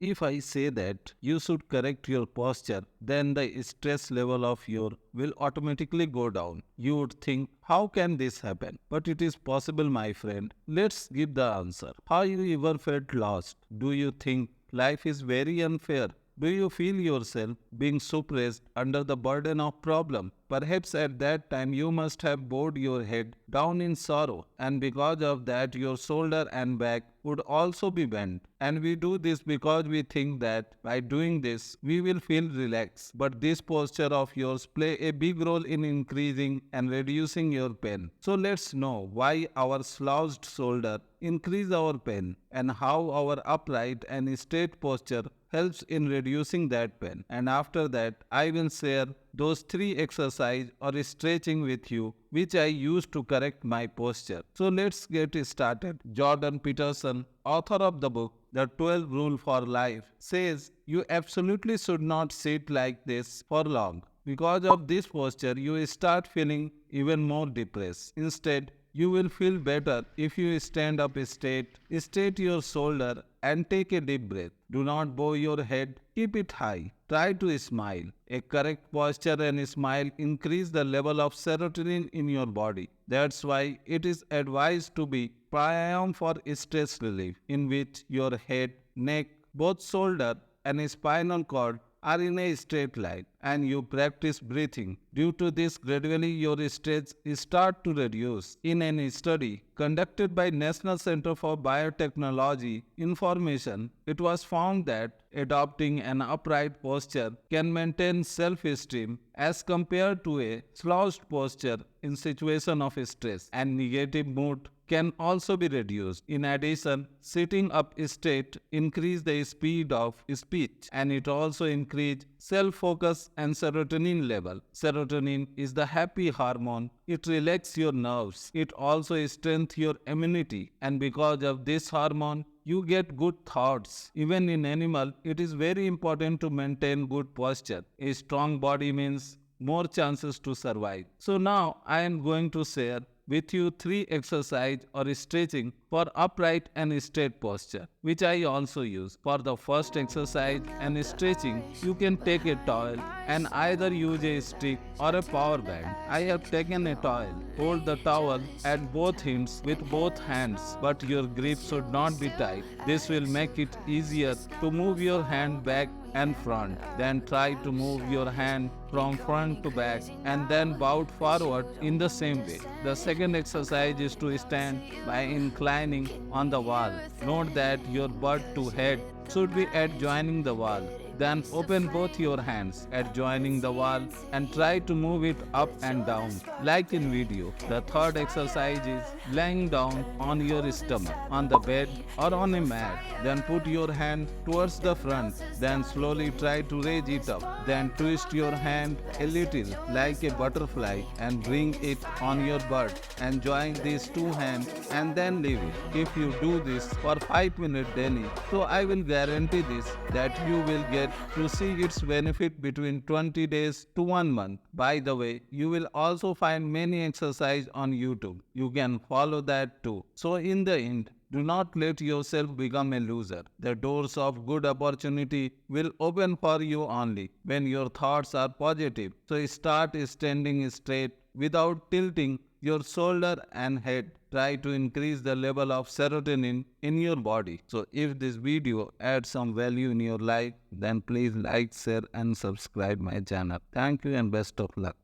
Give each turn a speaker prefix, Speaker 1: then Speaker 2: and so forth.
Speaker 1: If I say that you should correct your posture, then the stress level of your will automatically go down. You would think, how can this happen? But it is possible, my friend. Let's give the answer. Have you ever felt lost? Do you think life is very unfair? Do you feel yourself being suppressed under the burden of problem? Perhaps at that time you must have bowed your head down in sorrow, and because of that your shoulder and back would also be bent. And we do this because we think that by doing this we will feel relaxed. But this posture of yours play a big role in increasing and reducing your pain. So let's know why our slouched shoulder increase our pain and how our upright and straight posture helps in reducing that pain. And after that, I will share those 3 exercise or stretching with you which I use to correct my posture. So let's get started. Jordan Peterson, author of the book The 12 Rule for Life, says you absolutely should not sit like this for long. Because of this posture, you start feeling even more depressed. Instead, you will feel better if you stand up straight your shoulder and take a deep breath. Do not bow your head, keep it high. Try to smile. A correct posture and smile increase the level of serotonin in your body. That's why it is advised to be pranayama for stress relief, in which your head, neck, both shoulder and spinal cord are in a straight line, and you practice breathing. Due to this, gradually your stress start to reduce. In a study conducted by National Center for Biotechnology Information, it was found that adopting an upright posture can maintain self-esteem as compared to a slouched posture in situation of stress, and negative mood can also be reduced. In addition, sitting up straight increase the speed of speech, and it also increase self-focus and serotonin level. Serotonin is the happy hormone. It relaxes your nerves. It also strengthens your immunity, and because of this hormone, you get good thoughts. Even in animal, it is very important to maintain good posture. A strong body means more chances to survive. So now I am going to share with you 3 exercise or stretching for upright and straight posture, which I also use. For the first exercise and stretching, you can take a towel and either use a stick or a power band. I have taken a towel. Hold the towel at both ends with both hands, but your grip should not be tight. This will make it easier to move your hand back and front. Then try to move your hand from front to back and then bow forward in the same way. The second exercise is to stand by inclining on the wall. Note that your butt to head should be adjoining the wall. Then open both your hands adjoining the wall and try to move it up and down like in video. The third exercise is lying down on your stomach on the bed or on a mat. Then put your hand towards the front. Then slowly try to raise it up. Then twist your hand a little like a butterfly and bring it on your butt and join these two hands and then leave it. If you do this for 5 minutes daily, so I will guarantee this that you will get to see its benefit between 20 days to 1 month. By the way, you will also find many exercises on YouTube. You can follow that too. So in the end, do not let yourself become a loser. The doors of good opportunity will open for you only when your thoughts are positive. So start standing straight without tilting your shoulder and head. Try to increase the level of serotonin in your body. So if this video adds some value in your life, then please like, share and subscribe my channel. Thank you and best of luck.